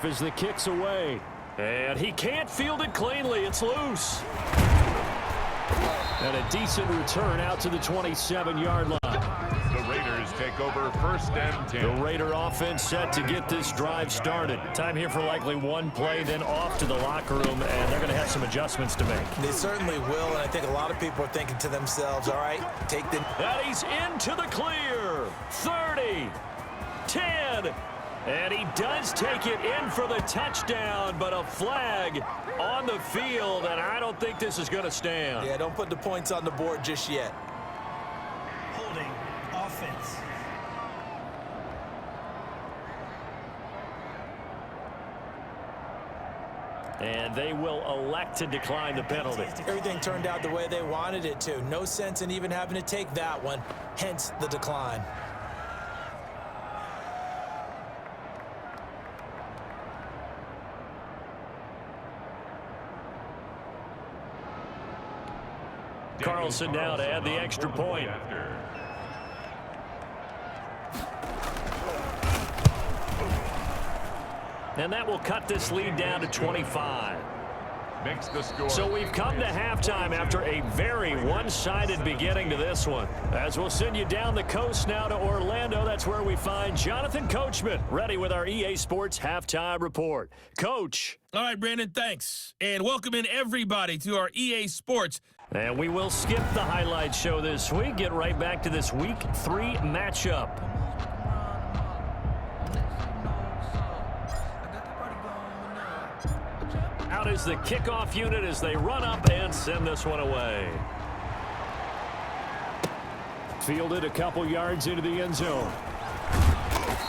half as the kick's away. And he can't field it cleanly. It's loose. And a decent return out to the 27-yard line. The Raiders take over 1st and 10. The Raider offense set to get this drive started. Time here for likely one play, then off to the locker room, and they're going to have some adjustments to make. They certainly will, and I think a lot of people are thinking to themselves, all right, take the... And he's into the clear. 30, 10, and he does take it in for the touchdown, but a flag on the field, and I don't think this is going to stand. Yeah, don't put the points on the board just yet. Holding offense. And they will elect to decline the penalty. Everything turned out the way they wanted it to. No sense in even having to take that one, hence the decline. Carlson now to add the extra point. And that will cut this lead down to 25. Makes the score. So we've come to halftime after a very one-sided beginning to this one. As we'll send you down the coast now to Orlando, that's where we find Jonathan Coachman, ready with our EA Sports Halftime Report. Coach. All right, Brandon, thanks. And welcome in everybody to our EA Sports. And we will skip the highlight show this week. Get right back to this Week 3 matchup. Out is the kickoff unit as they run up and send this one away. Fielded a couple yards into the end zone.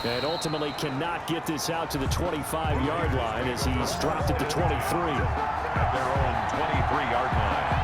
And ultimately cannot get this out to the 25-yard line as he's dropped it to 23. At their own 23-yard line.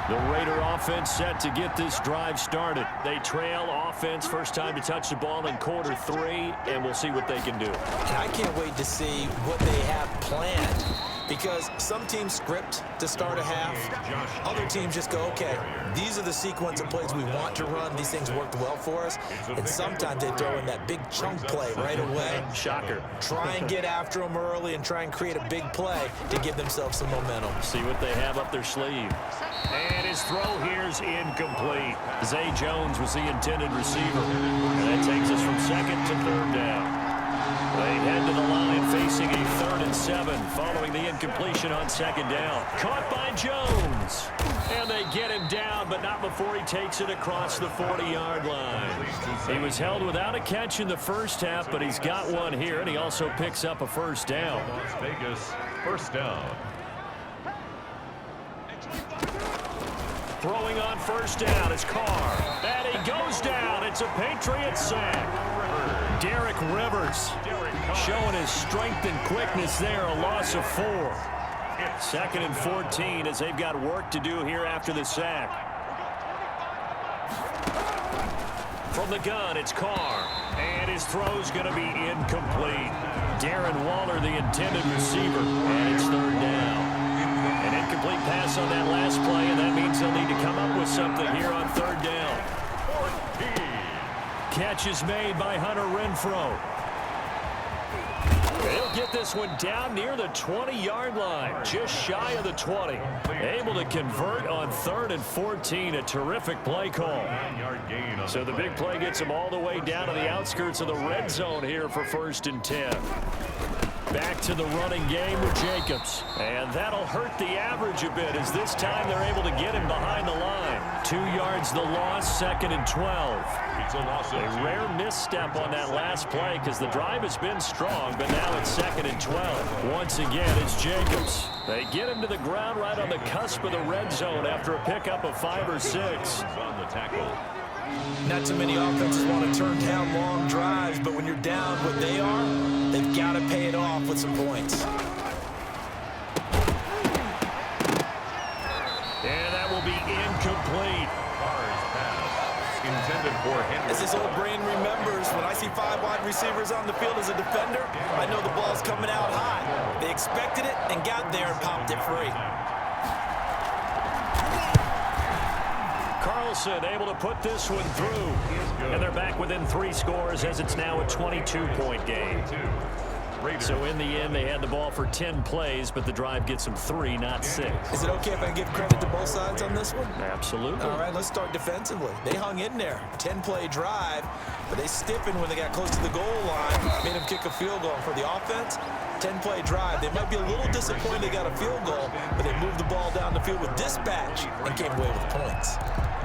The Raider offense set to get this drive started. They trail offense, first time to touch the ball in quarter 3, and we'll see what they can do. And I can't wait to see what they have planned, because some teams script to start a half. Other teams just go, okay, these are the sequence of plays we want to run. These things worked well for us. And sometimes they throw in that big chunk play right away. Shocker. Try and get after them early and try and create a big play to give themselves some momentum. See what they have up their sleeve. And his throw here's incomplete. Zay Jones was the intended receiver. And that takes us from 2nd to 3rd down. They head to the line facing a 3rd and 7 following the incompletion on 2nd down. Caught by Jones. And they get him down, but not before he takes it across the 40-yard line. He was held without a catch in the first half, but he's got one here, and he also picks up a first down. Las Vegas, 1st down. Throwing on first down is Carr. And he goes down. It's a Patriot sack. Derek Rivers showing his strength and quickness there. A loss of 4. 2nd and 14 as they've got work to do here after the sack. From the gun, it's Carr. And his throw's going to be incomplete. Darren Waller, the intended receiver. And it's 3rd down. An incomplete pass on that last play, and that means they'll need to come up with something here on 3rd down. Catch is made by Hunter Renfrow. He'll get this one down near the 20-yard line, just shy of the 20. Able to convert on 3rd and 14, a terrific play call. So the big play gets him all the way down to the outskirts of the red zone here for 1st and 10. Back to the running game with Jacobs. And that'll hurt the average a bit as this time they're able to get him behind the line. 2 yards the loss, 2nd and 12. It's a loss of A rare misstep on that last play because the drive has been strong, but now it's 2nd and 12. Once again, it's Jacobs. They get him to the ground right on the cusp of the red zone after a pickup of 5 or 6. on the tackle. Not too many offenses want to turn down long drives, but when you're down what they are, they've got to pay it off with some points. And that will be incomplete. Carr's pass intended for Henry. As his old brain remembers, when I see 5 wide receivers on the field as a defender, I know the ball's coming out high. They expected it and got there and popped it free. Carlson able to put this one through. And they're back within 3 scores as it's now a 22-point game. So in the end, they had the ball for 10 plays, but the drive gets them 3, not 6. Is it okay if I give credit to both sides on this one? Absolutely. All right, let's start defensively. They hung in there. 10-play drive, but they stiffened when they got close to the goal line, made them kick a field goal. For the offense, 10-play drive. They might be a little disappointed they got a field goal, but they moved the ball down the field with dispatch and came away with points.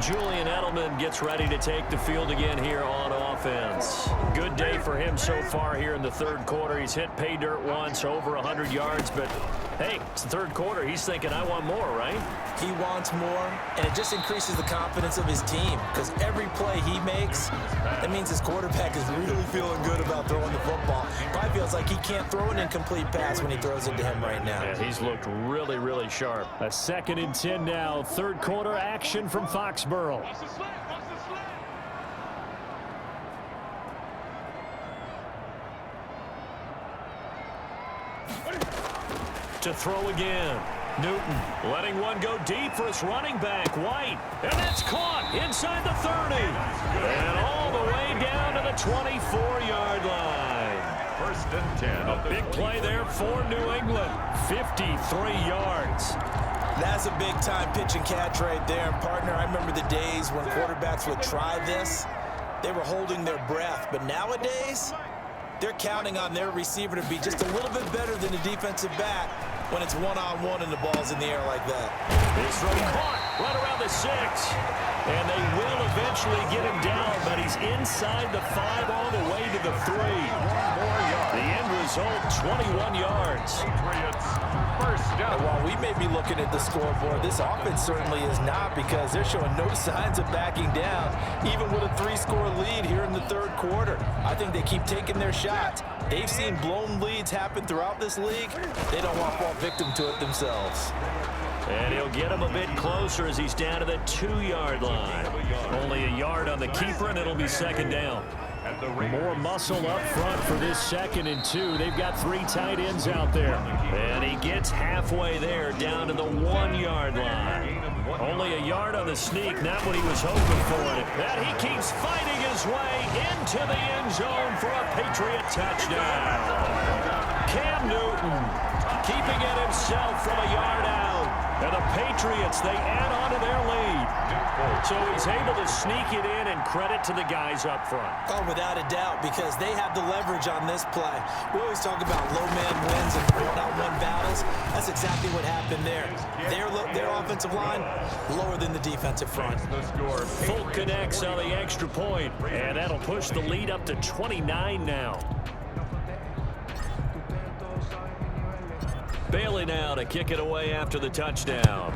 Julian Edelman gets ready to take the field again here on offense. Good day for him so far here in the third quarter. He's hit pay dirt once, over 100 yards, but hey, it's the third quarter. He's thinking, I want more, right? He wants more, and it just increases the confidence of his team because every play he makes, that means his quarterback is really feeling good about throwing the football. Probably feels like he can't throw an incomplete pass when he throws it to him right now. Yeah, he's looked really, really sharp. A 2nd and 10 now. Third quarter action from Foxborough. To throw again. Newton letting one go deep for his running back, White. And that's caught inside the 30. And all the way down to the 24-yard line. 1st and 10. A big play there for New England. 53 yards. That's a big-time pitch and catch right there. And, partner, I remember the days when quarterbacks would try this. They were holding their breath. But nowadays, they're counting on their receiver to be just a little bit better than the defensive back when it's one-on-one and the ball's in the air like that. He's caught right around the 6. And they will eventually get him down, but he's inside the 5 all the way to the 3. The end result, 21 yards. First down. And while we may be looking at the scoreboard, this offense certainly is not because they're showing no signs of backing down, even with a 3-score lead here in the third quarter. I think they keep taking their shots. They've seen blown leads happen throughout this league. They don't want to fall victim to it themselves. And he'll get him a bit closer as he's down to the 2-yard line. Only a yard on the keeper, and it'll be 2nd down. More muscle up front for this 2nd and 2. They've got 3 tight ends out there. And he gets halfway there, down to the 1-yard line. Only a yard on the sneak, not what he was hoping for. And he keeps fighting his way into the end zone for a Patriot touchdown. Cam Newton keeping it himself from a yard out. And the Patriots, they add on to their lead. So he's able to sneak it in, and credit to the guys up front. Oh, without a doubt, because they have the leverage on this play. We always talk about low man wins and one-on-one battles. That's exactly what happened there. Their offensive line, lower than the defensive front. Folk connects on the extra point, and that'll push the lead up to 29 now. Bailey now to kick it away after the touchdown.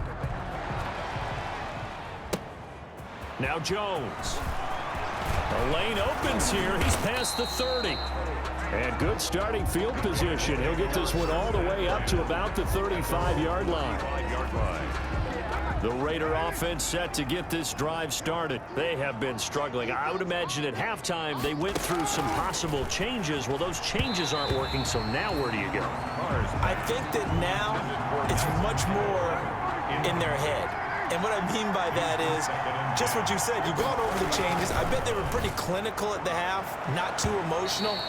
Now Jones. The lane opens here. He's past the 30. And good starting field position. He'll get this one all the way up to about the 35-yard line. The Raider offense set to get this drive started. They have been struggling. I would imagine at halftime they went through some possible changes. Well, those changes aren't working, so now where do you go? I think that now it's much more in their head. And what I mean by that is just what you said. You've gone over the changes. I bet they were pretty clinical at the half, not too emotional.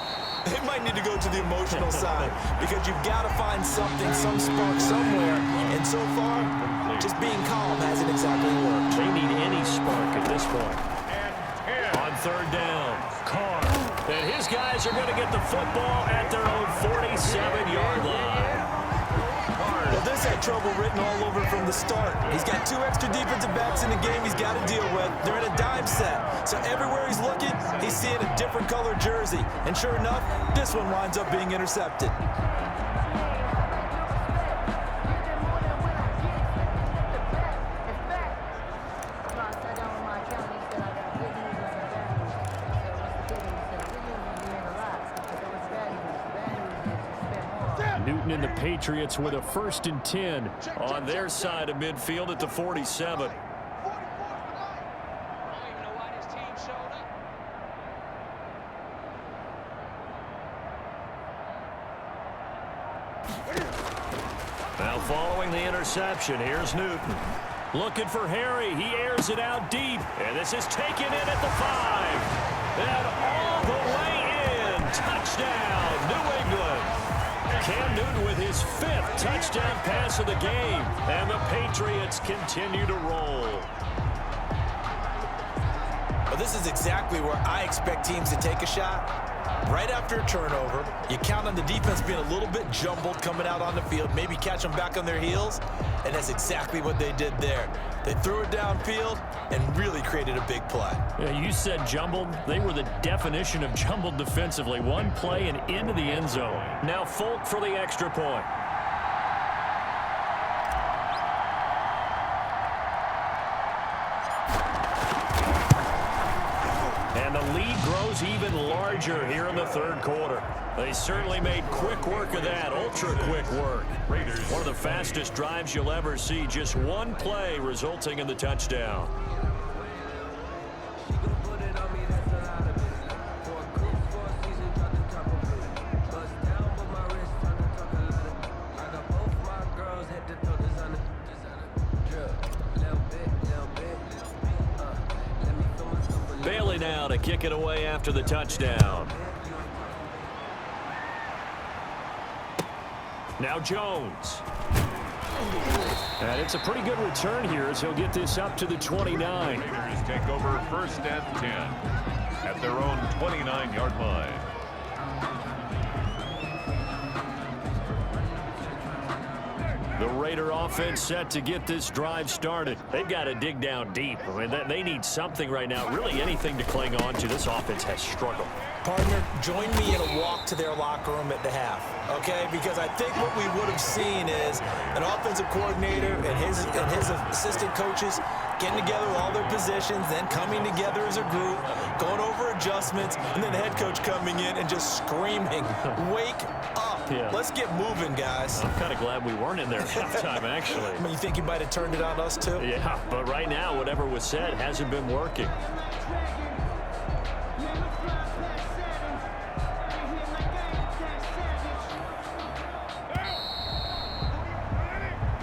They might need to go to the emotional side because you've got to find something, some spark somewhere. And so far, just being calm hasn't exactly worked. They need any spark at this point. On 3rd down, Carr. And his guys are going to get the football at their own 47-yard line. Well, this had trouble written all over from the start. He's got 2 extra defensive backs in the game he's got to deal with. They're in a dime set. So everywhere he's looking, he's seeing a different color jersey. And sure enough, this one winds up being intercepted. Newton and the Patriots with a 1st and 10 on their side of midfield at the 47. Now following the interception, here's Newton. Looking for Harry. He airs it out deep. And this is taken in at the 5. And all the way in. Touchdown, New England. Cam Newton with his 5th touchdown pass of the game. And the Patriots continue to roll. Well, this is exactly where I expect teams to take a shot. Right after a turnover, you count on the defense being a little bit jumbled coming out on the field, maybe catch them back on their heels, and that's exactly what they did there. They threw it downfield and really created a big play. Yeah, you said jumbled. They were the definition of jumbled defensively. One play and into the end zone. Now Folk for the extra point. And the lead grows even larger here in the third quarter. They certainly made quick work of that, ultra-quick work. One of the fastest drives you'll ever see, just one play resulting in the touchdown. Bailey now to kick it away after the touchdown. Now Jones. And it's a pretty good return here as he'll get this up to the 29. Raiders take over 1st and 10 at their own 29-yard line. The Raider offense set to get this drive started. They've got to dig down deep. I mean, they need something right now, really anything to cling on to. This offense has struggled. Partner, join me in a walk to their locker room at the half, okay? Because I think what we would have seen is an offensive coordinator and his assistant coaches getting together with all their positions, then coming together as a group, going over adjustments, and then the head coach coming in and just screaming, wake up. Yeah. Let's get moving, guys. I'm kind of glad we weren't in there at halftime, actually. I mean, you think he might have turned it on us, too? Yeah, but right now, whatever was said hasn't been working.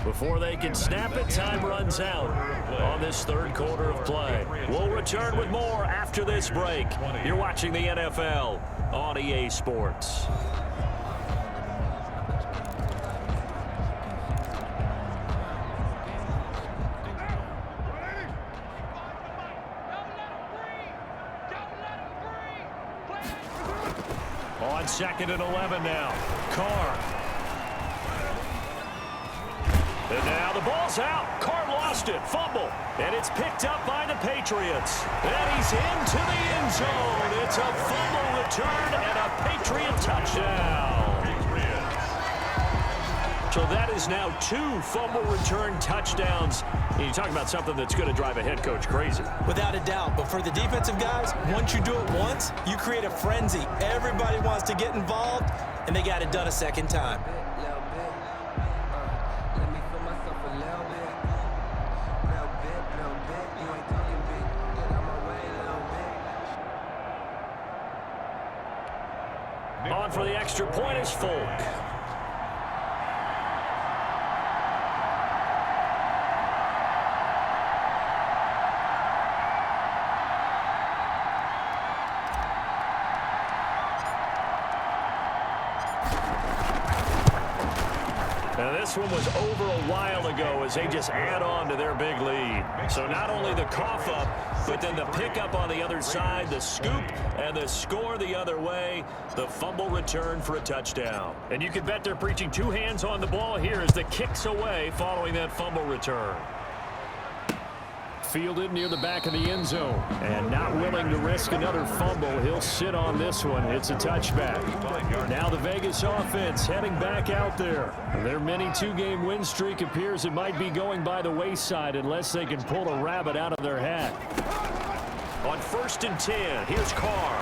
Before they can snap it, time runs out on this third quarter of play. We'll return with more after this break. You're watching the NFL on EA Sports. On 2nd and 11 now. Carr. And now the ball's out. Carr lost it. Fumble. And it's picked up by the Patriots. And he's into the end zone. It's a fumble return and a Patriot touchdown. So that is now 2 fumble return touchdowns. And you talk about something that's going to drive a head coach crazy. Without a doubt. But for the defensive guys, once you do it once, you create a frenzy. Everybody wants to get involved, and they got it done a second time. On for the extra point is Folk. Now this one was over a while ago as they just add on to their big lead. So not only the cough up, but then the pickup on the other side, the scoop, and the score the other way, the fumble return for a touchdown. And you can bet they're preaching 2 hands on the ball here as the kick's away following that fumble return. Fielded near the back of the end zone. And not willing to risk another fumble. He'll sit on this one. It's a touchback. Now the Vegas offense heading back out there. Their mini 2-game win streak appears it might be going by the wayside unless they can pull a rabbit out of their hat. On 1st and 10, here's Carr.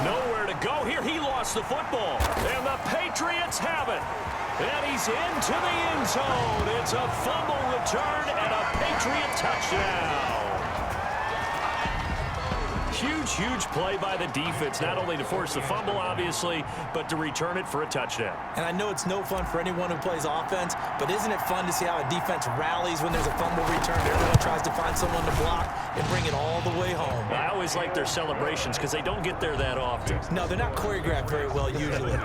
Nowhere to go here. He lost the football. And the Patriots have it. And he's into the end zone. It's a fumble return and a Patriot touchdown. Huge play by the defense, not only to force the fumble, obviously, but to return it for a touchdown. And I know it's no fun for anyone who plays offense, but isn't it fun to see how a defense rallies when there's a fumble return? Everyone tries to find someone to block and bring it all the way home. I always like their celebrations because they don't get there that often. No, they're not choreographed very well usually.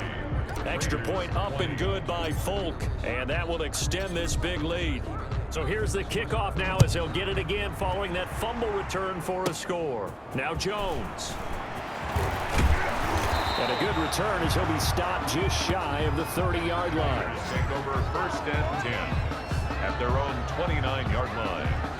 Extra point up and good by Folk, and that will extend this big lead. So here's the kickoff now as he'll get it again following that fumble return for a score. Now Jones. And a good return as he'll be stopped just shy of the 30-yard line. Take over first and 10 at their own 29-yard line.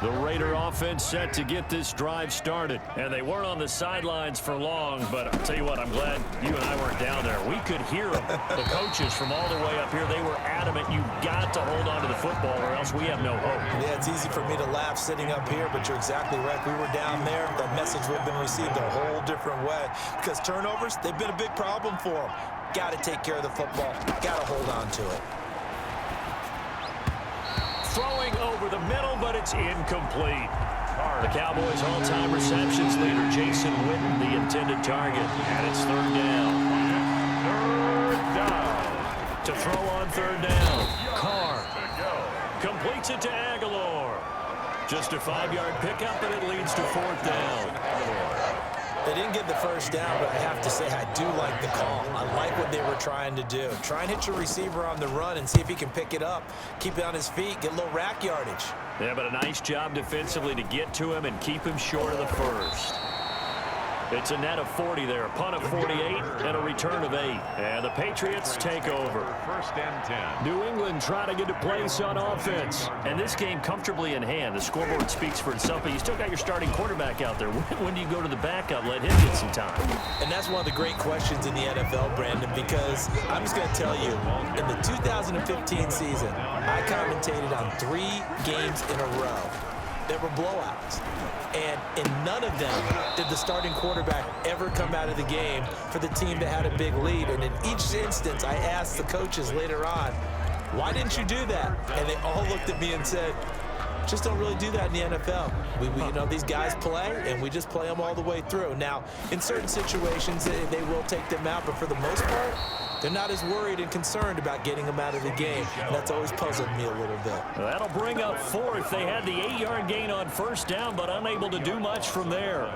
The Raider offense set to get this drive started. And they weren't on the sidelines for long, but I'll tell you what, I'm glad you and I weren't down there. We could hear them. The coaches from all the way up here, they were adamant. You've got to hold on to the football or else we have no hope. Yeah, it's easy for me to laugh sitting up here, but you're exactly right. We were down there. The message would have been received a whole different way because turnovers, they've been a big problem for them. Got to take care of the football. Got to hold on to it. Throwing over the middle, but it's incomplete. The Cowboys' all-time receptions leader, Jason Witten, the intended target. And it's third down. Third down. To throw on third down. Carr completes it to Aguilar. Just a 5-yard pickup, and it leads to fourth down. They didn't get the first down, but I have to say I do like the call. I like what they were trying to do. Try and hit your receiver on the run and see if he can pick it up, keep it on his feet, get a little rack yardage. Yeah, but a nice job defensively to get to him and keep him short of the first. It's a net of 40 there, a punt of 48, and a return of 8. And the Patriots take over. First and 10. New England trying to get a place on offense. And this game comfortably in hand. The scoreboard speaks for itself, but you still got your starting quarterback out there. When do you go to the backup, let him get some time? And that's one of the great questions in the NFL, Brandon, because I'm just going to tell you, in the 2015 season, I commentated on 3 games in a row. There were blowouts. And in none of them did the starting quarterback ever come out of the game for the team that had a big lead. And in each instance, I asked the coaches later on, why didn't you do that? And they all looked at me and said, just don't really do that in the NFL. You know, these guys play, and we just play them all the way through. Now, in certain situations, they will take them out, but for the most part, they're not as worried and concerned about getting them out of the game. And that's always puzzled me a little bit. That'll bring up fourth. They had the 8-yard gain on first down, but unable to do much from there.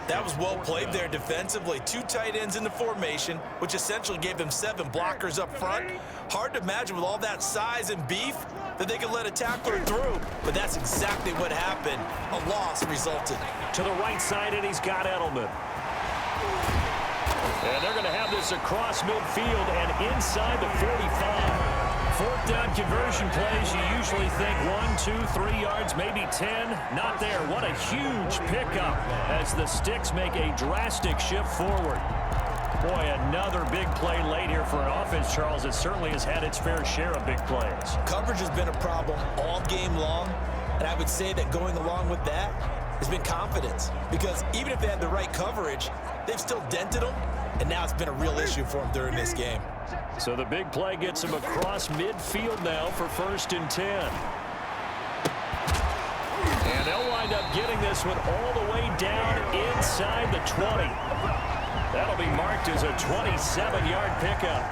That was well played there defensively. 2 tight ends in the formation, which essentially gave them 7 blockers up front. Hard to imagine with all that size and beef that they could let a tackler through. But that's exactly what happened. A loss resulted. To the right side, and he's got Edelman. And they're going to have this across midfield and inside the 45. Fourth down conversion plays, you usually think 1, 2, 3 yards, maybe 10. Not there. What a huge pickup as the Sticks make a drastic shift forward. Boy, another big play late here for an offense, Charles. It certainly has had its fair share of big plays. Coverage has been a problem all game long, and I would say that going along with that has been confidence. Because even if they had the right coverage, they've still dented them, and now it's been a real issue for them during this game. So the big play gets him across midfield now for first and 10. And they'll wind up getting this one all the way down inside the 20. That'll be marked as a 27-yard pickup.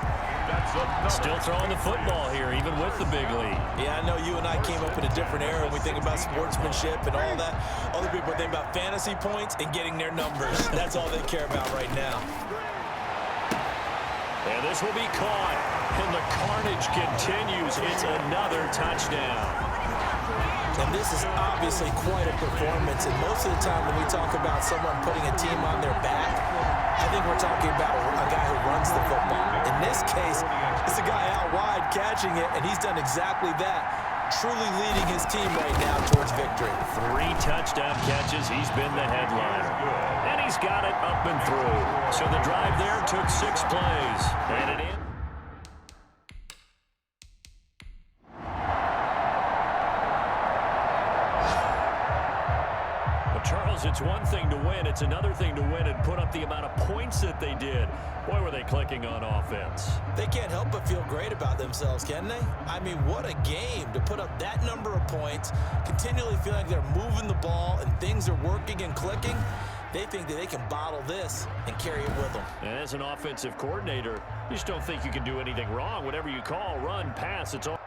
Still throwing the football here, even with the big lead. Yeah, I know you and I came up in a different era when we think about sportsmanship and all that. Other people think about fantasy points and getting their numbers. That's all they care about right now. And this will be caught. And the carnage continues. It's another touchdown. And this is obviously quite a performance. And most of the time when we talk about someone putting a team on their back, I think we're talking about a guy who runs the football. In this case, it's a guy out wide catching it, and he's done exactly that, truly leading his team right now towards victory. 3 touchdown catches. He's been the headliner. And he's got it up and through. So the drive there took 6 plays. And it in. Charles, it's one thing to win. It's another thing to win and put up the amount of points that they did. Boy, were they clicking on offense. They can't help but feel great about themselves, can they? I mean, what a game to put up that number of points, continually feel like they're moving the ball and things are working and clicking. They think that they can bottle this and carry it with them. And as an offensive coordinator, you just don't think you can do anything wrong. Whatever you call, run, pass, it's all.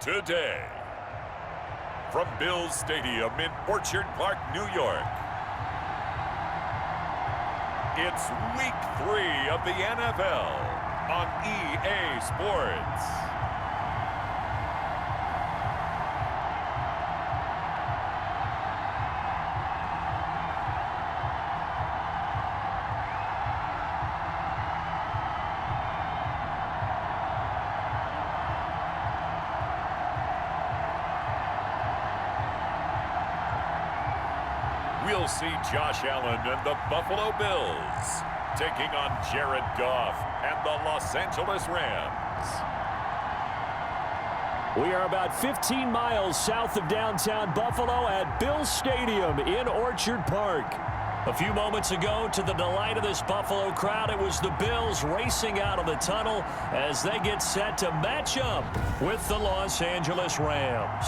today. From Bills Stadium in Orchard Park, New York, it's Week 3 of the NFL on EA Sports. We'll see Josh Allen and the Buffalo Bills taking on Jared Goff and the Los Angeles Rams. We are about 15 miles south of downtown Buffalo at Bills Stadium in Orchard Park. A few moments ago, to the delight of this Buffalo crowd, it was the Bills racing out of the tunnel as they get set to match up with the Los Angeles Rams.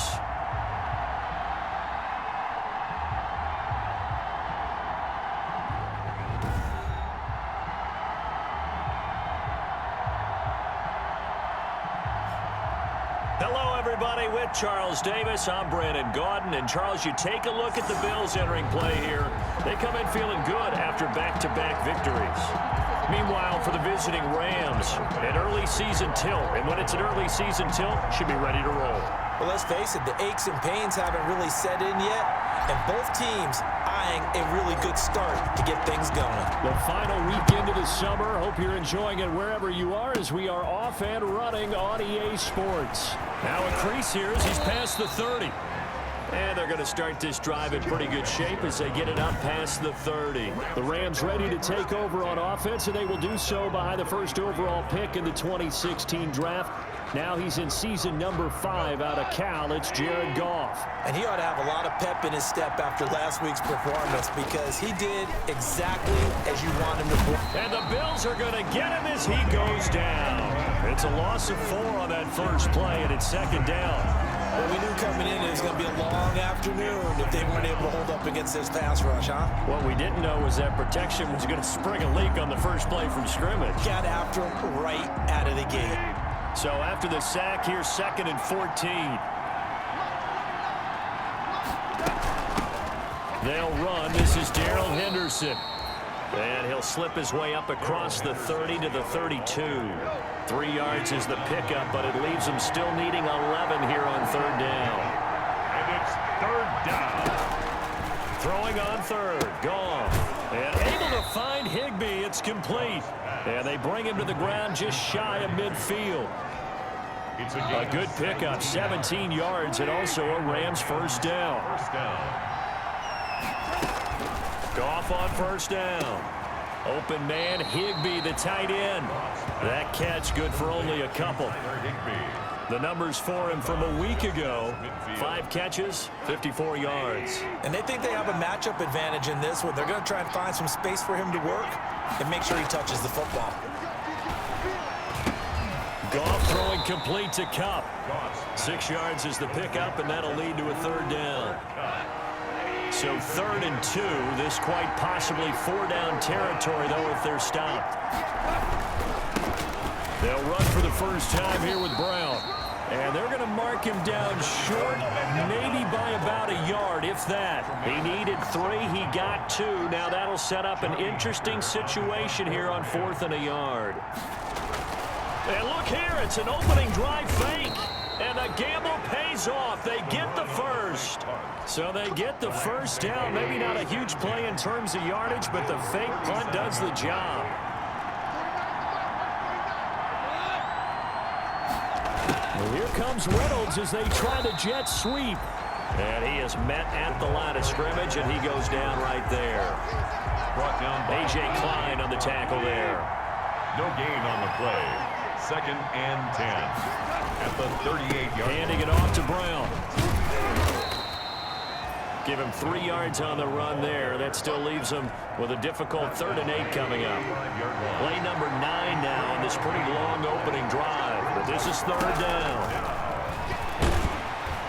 With Charles Davis, I'm Brandon Gaudin. And Charles, you take a look at the Bills entering play here. They come in feeling good after back-to-back victories. Meanwhile, for the visiting Rams, an early season tilt. And when it's an early season tilt, should be ready to roll. Well, let's face it, the aches and pains haven't really set in yet. And both teams eyeing a really good start to get things going. The final weekend of the summer. Hope you're enjoying it wherever you are as we are off and running on EA Sports. Now a crease here as he's past the 30. And they're going to start this drive in pretty good shape as they get it up past the 30. The Rams ready to take over on offense, and they will do so behind the first overall pick in the 2016 draft. Now he's in season number 5 out of Cal. It's Jared Goff. And he ought to have a lot of pep in his step after last week's performance because he did exactly as you want him to play. And the Bills are going to get him as he goes down. It's a loss of 4 on that first play, and it's second down. Well, we knew coming in it was going to be a long afternoon if they weren't able to hold up against this pass rush, huh? What we didn't know was that protection was going to spring a leak on the first play from scrimmage. Got after him right out of the gate. So after the sack, here's 2nd and 14. They'll run. This is Darrell Henderson. And he'll slip his way up across the 30 to the 32. 3 yards is the pickup, but it leaves him still needing 11 here on 3rd down. And it's 3rd down. Throwing on 3rd. Goff. And able to find Higbee. It's complete. And they bring him to the ground just shy of midfield. It's A good pickup, 17 yards, and also a Rams first down. Goff on first down. Open man, Higbee, the tight end. That catch good for only a couple. The numbers for him from a week ago. 5 catches, 54 yards. And they think they have a matchup advantage in this one. They're going to try and find some space for him to work and make sure he touches the football. Goff throwing complete to Kupp. 6 yards is the pickup, and that'll lead to a 3rd down. So 3rd and 2. This quite possibly 4-down territory, though, if they're stopped. They'll run for the first time here with Brown. And they're going to mark him down short, maybe by about a yard, if that. He needed 3. He got 2. Now that'll set up an interesting situation here on 4th and a yard. And look here, it's an opening drive fake. And the gamble pays off. They get the first. So they get the first down. Maybe not a huge play in terms of yardage, but the fake punt does the job. Well, here comes Reynolds as they try the jet sweep. And he is met at the line of scrimmage, and he goes down right there. Brought down by A.J. Klein on the tackle there. No gain on the play. 2nd and 10 at the 38-yard. Handing it off to Brown. Give him 3 yards on the run there. That still leaves him with a difficult 3rd and 8 coming up. Play number 9 now on this pretty long opening drive. But this is 3rd down.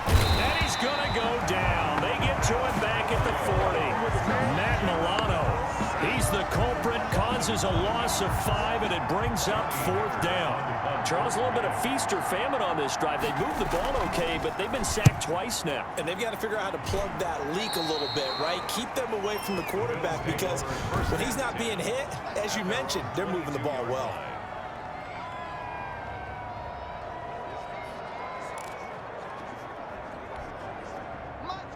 And he's going to go down. They get to him back at the 40. Matt Milano He's the culprit, causes a loss of 5, and it brings up 4th down. Charles, a little bit of feast or famine on this drive. They moved the ball okay, but they've been sacked twice now. And they've got to figure out how to plug that leak a little bit, right? Keep them away from the quarterback, because when he's not being hit, as you mentioned, they're moving the ball well.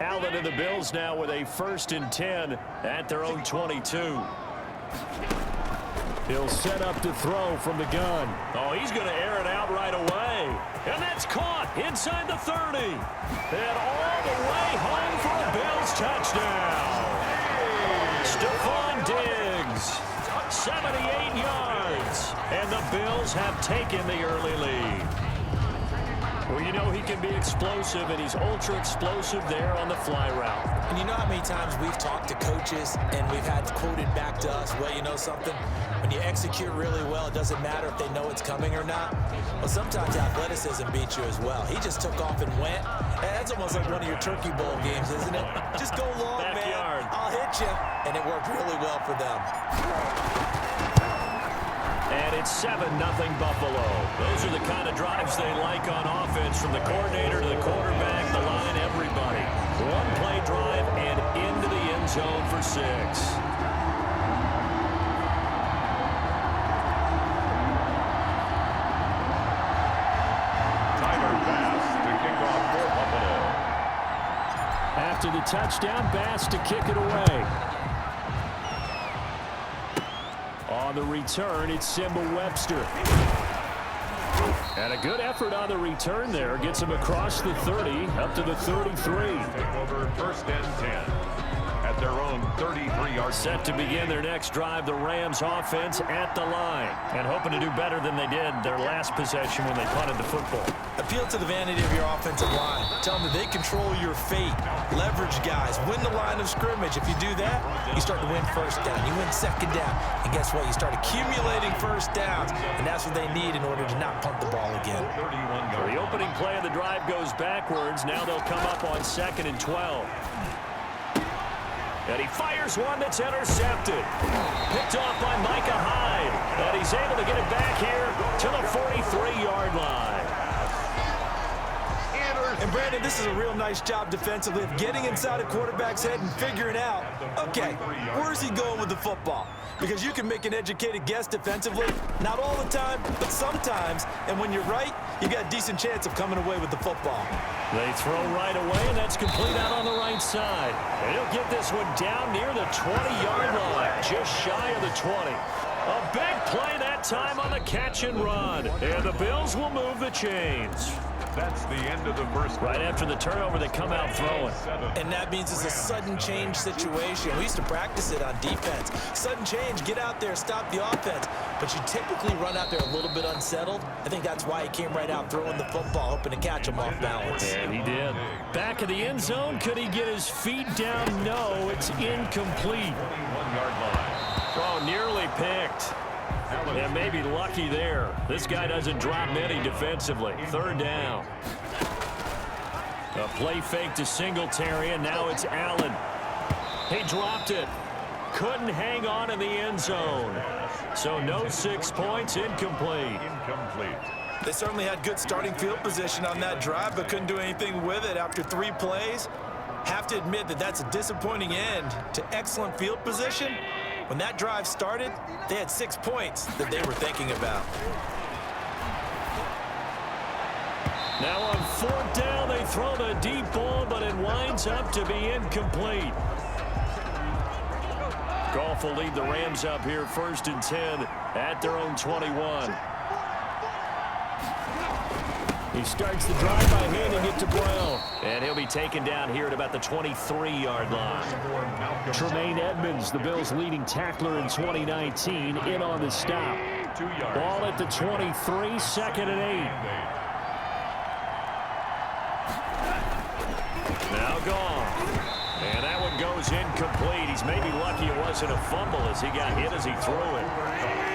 Allen and the Bills now with a 1st and 10 at their own 22. He'll set up to throw from the gun. Oh, he's going to air it out right away. And that's caught inside the 30. And all the way home for a Bills touchdown. Stephon Diggs, 78 yards. And the Bills have taken the early lead. Well, you know he can be explosive, and he's ultra-explosive there on the fly route. And you know how many times we've talked to coaches and we've had quoted back to us, well, you know something? When you execute really well, it doesn't matter if they know it's coming or not. Well, sometimes athleticism beats you as well. He just took off and went. And that's almost like one of your Turkey Bowl games, isn't it? Just go long, Backyard. man. I'll hit you. And it worked really well for them. And it's 7-0 Buffalo. Those are the kind of drives they like on offense, from the coordinator to the quarterback, the line, everybody. One-play drive and into the end zone for 6. Tyler Bass to kick off for Buffalo. After the touchdown, Bass to kick it away. On the return, it's Simba Webster. And a good effort on the return there. Gets him across the 30, up to the 33. Take over 1st and 10 at their own 33-yard. Set to begin their next drive, the Rams offense at the line. And hoping to do better than they did their last possession when they punted the football. Appeal to the vanity of your offensive line. Tell them that they control your fate. Leverage guys. Win the line of scrimmage. If you do that, you start to win 1st down. You win 2nd down. And guess what? You start accumulating 1st downs. And that's what they need in order to not punt the ball again. So the opening play of the drive goes backwards. Now they'll come up on 2nd and 12. And he fires one that's intercepted. Picked off by Micah Hyde. And he's able to get it back here to the 43-yard line. And Brandon, this is a real nice job defensively of getting inside a quarterback's head and figuring out, okay, where's he going with the football? Because you can make an educated guess defensively, not all the time, but sometimes. And when you're right, you got a decent chance of coming away with the football. They throw right away, and that's complete out on the right side. And he'll get this one down near the 20-yard line, just shy of the 20. A big play that time on the catch and run. And the Bills will move the chains. That's the end of the first. Right after the turnover, they come out throwing. And that means it's a sudden change situation. We used to practice it on defense. Sudden change, get out there, stop the offense. But you typically run out there a little bit unsettled. I think that's why he came right out throwing the football, hoping to catch him off balance. And he did. Back of the end zone, could he get his feet down? No, it's incomplete. 21-yard line. Oh, nearly picked. Yeah, maybe lucky there. This guy doesn't drop many defensively. 3rd down. A play fake to Singletary, and now it's Allen. He dropped it. Couldn't hang on in the end zone. So no 6 points, incomplete. They certainly had good starting field position on that drive, but couldn't do anything with it after 3 plays. Have to admit that that's a disappointing end to excellent field position. When that drive started, they had 6 points that they were thinking about. Now on 4th down, they throw the deep ball, but it winds up to be incomplete. Goff will lead the Rams up here 1st and 10 at their own 21. He starts the drive by handing it to Brown. And he'll be taken down here at about the 23-yard line. Tremaine Edmonds, the Bills' leading tackler in 2019, in on the stop. Ball at the 23, 2nd and 8. Now gone. And that one goes incomplete. He's maybe lucky it wasn't a fumble as he got hit as he threw it.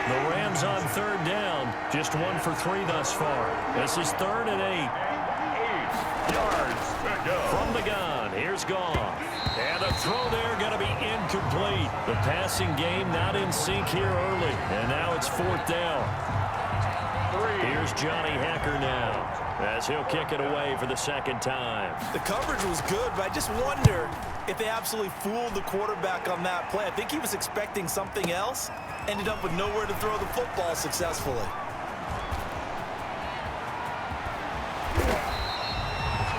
The Rams on 3rd down, just 1 for 3 thus far. This is 3rd and 8. 8 yards to go. From the gun, here's Goff. And the throw there going to be incomplete. The passing game not in sync here early. And now it's 4th down. Here's Johnny Hacker now as he'll kick it away for the 2nd time. The coverage was good, but I just wonder if they absolutely fooled the quarterback on that play. I think he was expecting something else. Ended up with nowhere to throw the football successfully.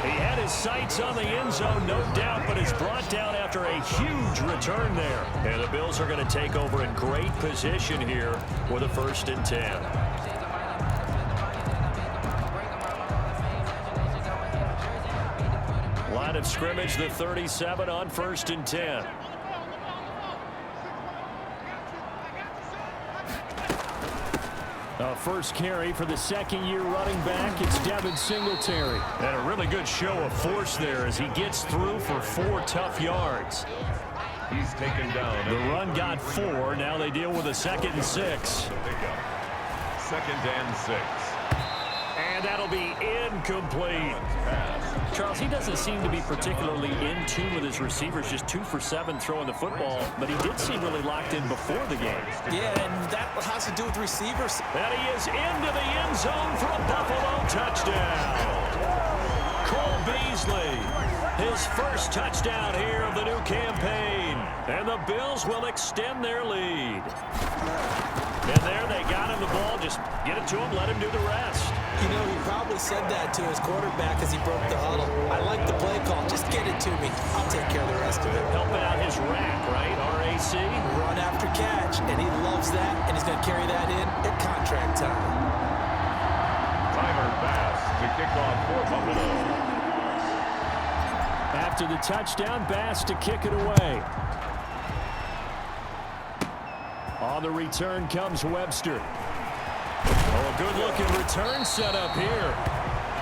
He had his sights on the end zone, no doubt, but is brought down after a huge return there. And the Bills are going to take over in great position here with a 1st and 10. Line of scrimmage, the 37 on 1st and 10. First carry for the 2nd-year running back. It's Devin Singletary. And a really good show of force there as he gets through for 4 tough yards. He's taken down. The run got 4. Now they deal with a 2nd and 6. 2nd and 6. And that'll be incomplete. Charles, he doesn't seem to be particularly in tune with his receivers, just 2 for 7 throwing the football, but he did seem really locked in before the game. Yeah, and that has to do with receivers. And he is into the end zone for a Buffalo touchdown. Cole Beasley, his first touchdown here of the new campaign. And the Bills will extend their lead. And there they got him the ball. Just get it to him, let him do the rest. You know, he probably said that to his quarterback as he broke the huddle. I like the play call. Just get it to me. I'll take care of the rest of it. Helping out his rack, right? RAC. Run after catch, and he loves that, and he's going to carry that in at contract time. Tyler Bass to kick off for Buffalo. After the touchdown, Bass to kick it away. On the return comes Webster. Oh, a good-looking return set up here.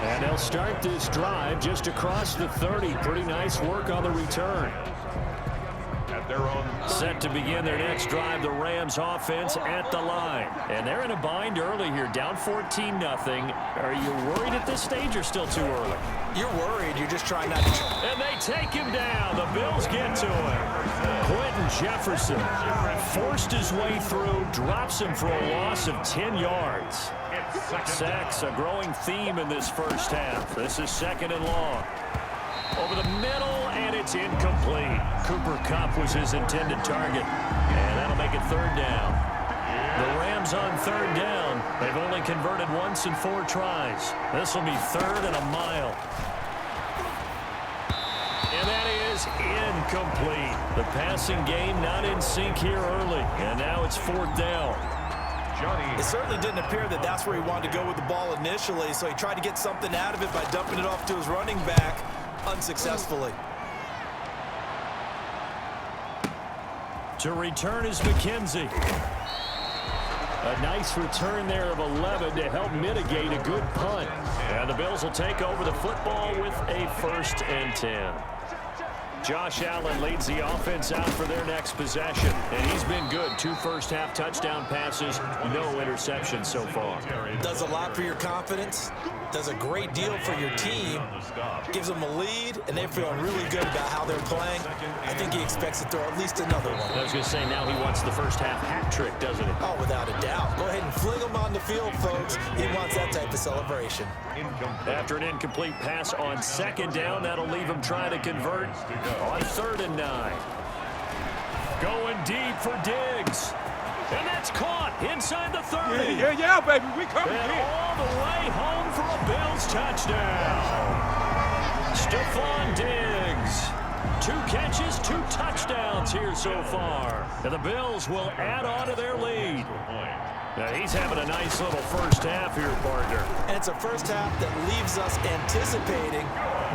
And they'll start this drive just across the 30. Pretty nice work on the return. At their own 30. Set to begin their next drive, the Rams offense at the line. And they're in a bind early here, down 14-0. Are you worried at this stage or still too early? You're worried. You're just trying not to... And they take him down. The Bills get to him. Quentin Jefferson forced his way through, drops him for a loss of 10 yards. Sacks, a growing theme in this first half. This is 2nd and long. Over the middle, and it's incomplete. Cooper Kupp was his intended target, and that'll make it 3rd down. The Rams on 3rd down. They've only converted once in 4 tries. This will be 3rd and a mile. And that is incomplete. The passing game not in sync here early, and now it's 4th down. It certainly didn't appear that that's where he wanted to go with the ball initially, so he tried to get something out of it by dumping it off to his running back unsuccessfully. To return is McKenzie. A nice return there of 11 to help mitigate a good punt. And the Bills will take over the football with a 1st and 10. Josh Allen leads the offense out for their next possession, and he's been good. 2 first-half touchdown passes, no interceptions so far. Does a lot for your confidence, does a great deal for your team, gives them a lead, and they're feeling really good about how they're playing. I think he expects to throw at least another one. I was going to say, now he wants the first-half hat trick, doesn't he? Oh, without a doubt. Go ahead and fling him on the field, folks. He wants that type of celebration. After an incomplete pass on 2nd down, that'll leave him trying to convert on 3rd and 9. Going deep for Diggs. And that's caught inside the 30. Yeah, baby. We coming And in. all the way home for a Bills touchdown. Stephon Diggs. 2 catches, 2 touchdowns here so far. And the Bills will add on to their lead. Now he's having a nice little first half here, partner. And it's a first half that leaves us anticipating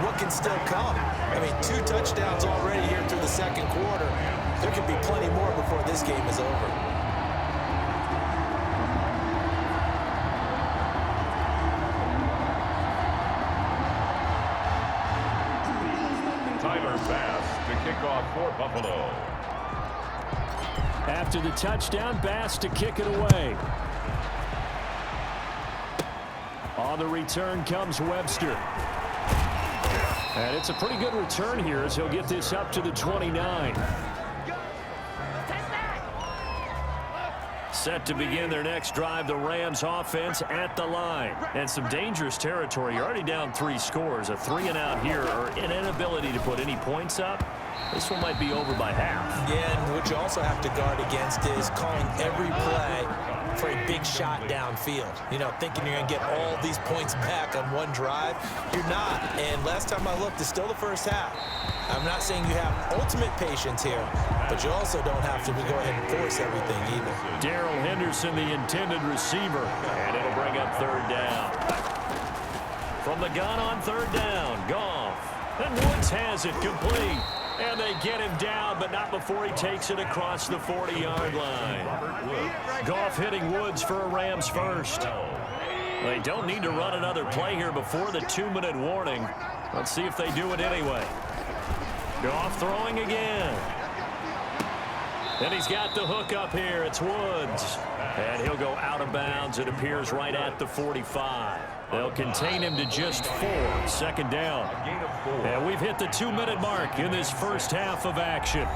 what can still come. I mean, 2 touchdowns already here through the 2nd quarter. There could be plenty more before this game is over. Tyler Bass to kick off for Buffalo. After the touchdown, Bass to kick it away. On the return comes Webster. And it's a pretty good return here as he'll get this up to the 29. Set to begin their next drive, the Rams offense at the line. And some dangerous territory. You're already down 3 scores. A 3-and-out here or an inability to put any points up. This one might be over by half. Yeah, and what you also have to guard against is calling every play for a big shot downfield. You know, thinking you're going to get all these points back on one drive. You're not. And last time I looked, it's still the first half. I'm not saying you have ultimate patience here, but you also don't have to go ahead and force everything either. Darrell Henderson, the intended receiver, and it'll bring up 3rd down. From the gun on 3rd down, Goff. And Woods has it complete. And they get him down, but not before he takes it across the 40-yard line. Goff hitting Woods for a Rams first. They don't need to run another play here before the 2-minute warning. Let's see if they do it anyway. Goff throwing again. And he's got the hook up here. It's Woods. And he'll go out of bounds. It appears right at the 45. They'll contain him to just 4. 2nd down. And we've hit the 2-minute mark in this first half of action.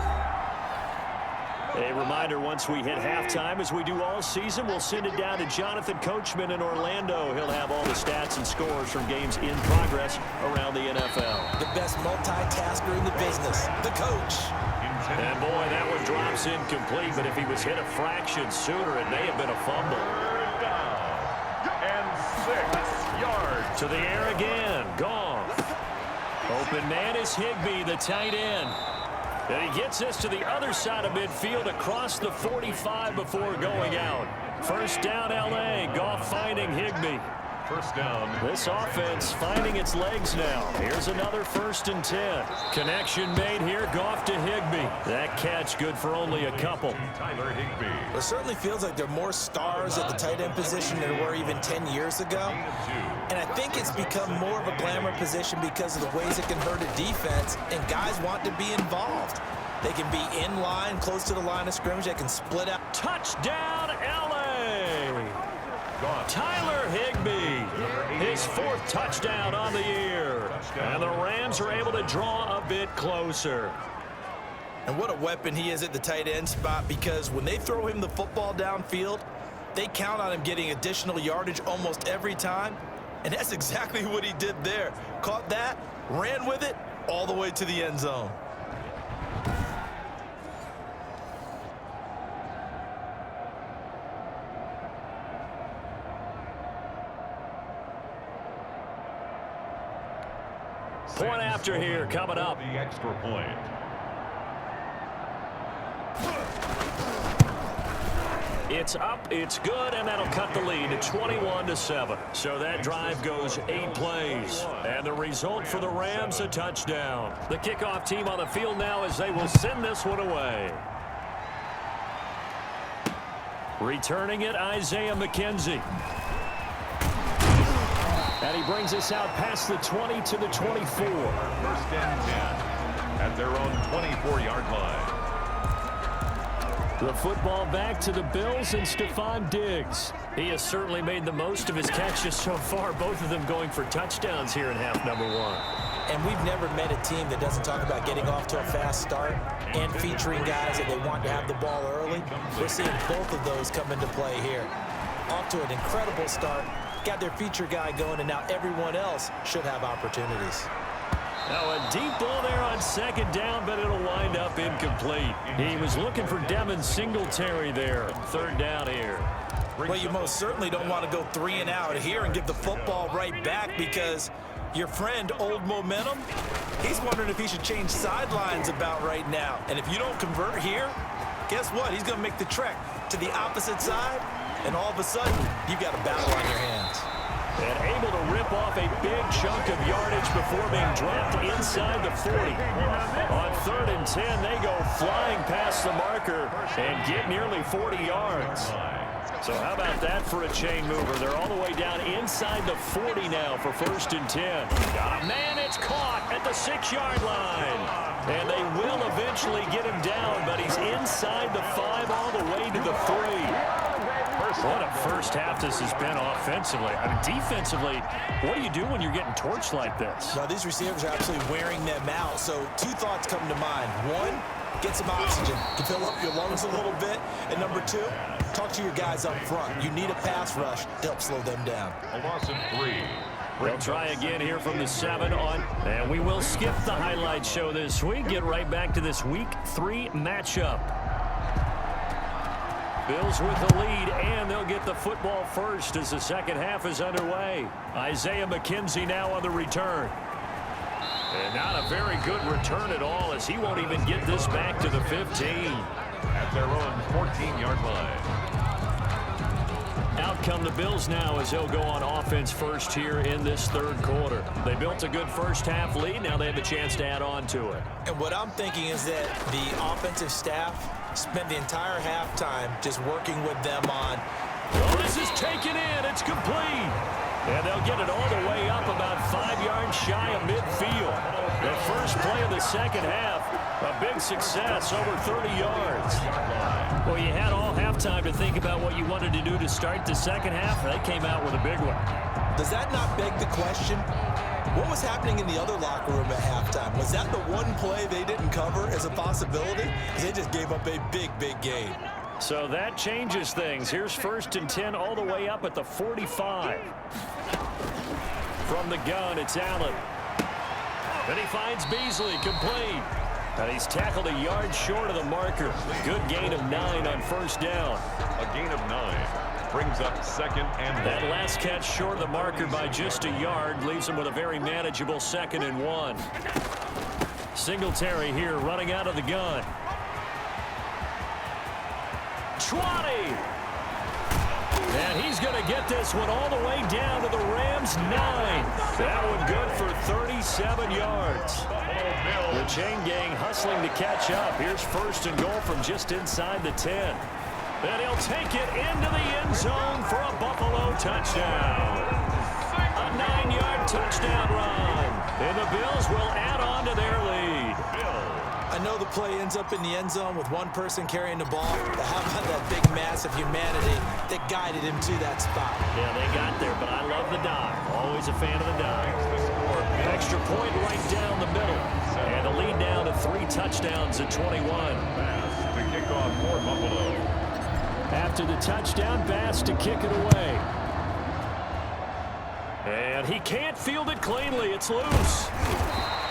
A reminder, once we hit halftime, as we do all season, we'll send it down to Jonathan Coachman in Orlando. He'll have all the stats and scores from games in progress around the NFL. The best multitasker in the business, the coach. And boy, that one drops incomplete, but if he was hit a fraction sooner, it may have been a fumble. And 6 yards. To the air again, Goff. Open man is Higbee, the tight end. And he gets this to the other side of midfield across the 45 before going out. 1st down, L.A. Goff finding Higbee. 1st down. This offense finding its legs now. Here's another 1st and 10. Connection made here, Goff to Higbee. That catch good for only a couple. Tyler Higbee. It certainly feels like there are more stars at the tight end position than there were even 10 years ago. And I think it's become more of a glamour position because of the ways it can hurt a defense, and guys want to be involved. They can be in line, close to the line of scrimmage. They can split out. Touchdown, L.A. Tyler Higbee, his 4th touchdown on the year. And the Rams are able to draw a bit closer. And what a weapon he is at the tight end spot, because when they throw him the football downfield, they count on him getting additional yardage almost every time. And that's exactly what he did there. Caught that, ran with it, all the way to the end zone. Point after here coming up. The extra point. It's up, it's good, and that'll cut the lead to 21-7. So that drive goes 8 plays. And the result for the Rams, a touchdown. The kickoff team on the field now as they will send this one away. Returning it, Isaiah McKenzie. And he brings us out past the 20 to the 24. 1st and 10 at their own 24-yard line. The football back to the Bills and Stephon Diggs. He has certainly made the most of his catches so far, both of them going for touchdowns here in half number 1. And we've never met a team that doesn't talk about getting off to a fast start and featuring guys that they want to have the ball early. We're seeing both of those come into play here. Off to an incredible start, got their feature guy going, and now everyone else should have opportunities. Now a deep ball there on 2nd down, but it'll wind up incomplete. He was looking for Devin Singletary there. 3rd down here. Well, you most certainly don't want to go 3 and out here and give the football right back, because your friend, Old Momentum, he's wondering if he should change sidelines about right now. And if you don't convert here, guess what? He's going to make the trek to the opposite side, and all of a sudden, you've got a battle on your hands. And able to rip off a big chunk of yardage before being dropped inside the 40. On 3rd and 10, they go flying past the marker and get nearly 40 yards. So how about that for a chain mover? They're all the way down inside the 40 now for 1st and 10. Man, it's caught at the 6-yard line. And they will eventually get him down, but he's inside the 5 all the way to the 3. What a first half this has been offensively. I mean, defensively, what do you do when you're getting torched like this? Now, these receivers are absolutely wearing them out. So two thoughts come to mind. One, get some oxygen to fill up your lungs a little bit. And number two, talk to your guys up front. You need a pass rush to help slow them down. A loss of 3. They'll try again here from the 7 on. And we will skip the highlight show this week. Get right back to this Week 3 matchup. Bills with the lead, and they'll get the football first as the second half is underway. Isaiah McKenzie now on the return. And not a very good return at all, as he won't even get this back to the 15. At their own 14-yard line. Out come the Bills now as they'll go on offense first here in this third quarter. They built a good first half lead. Now they have a chance to add on to it. And what I'm thinking is that the offensive staff spent the entire halftime just working with them on. Oh, this is taken in. It's complete. And they'll get it all the way up about 5 yards shy of midfield. The first play of the second half, a big success, over 30 yards. Well, you had all halftime to think about what you wanted to do to start the second half. They came out with a big one. Does that not beg the question? What was happening in the other locker room at halftime? Was that the one play they didn't cover as a possibility? Because they just gave up a big, big gain. So that changes things. Here's 1st and 10 all the way up at the 45. From the gun, it's Allen. Then he finds Beasley, complete. And he's tackled a yard short of the marker. Good gain of 9 on first down. A gain of 9 brings up 2nd and 1. That last catch short of the marker by just a yard leaves him with a very manageable 2nd and 1. Singletary here running out of the gun. 20. And he's going to get this one all the way down to the Rams' 9. That one good for 37 yards. The chain gang hustling to catch up. Here's 1st and goal from just inside the 10. And he'll take it into the end zone for a Buffalo touchdown. A 9-yard touchdown run. And the Bills will add on to their lead. I know the play ends up in the end zone with one person carrying the ball, but how about that big mass of humanity that guided him to that spot? Yeah, they got there, but I love the dive. Always a fan of the dive. Extra point right down the middle. And the lead down to 3 touchdowns at 21. To kick off for Buffalo. After the touchdown pass to kick it away. And he can't field it cleanly. It's loose.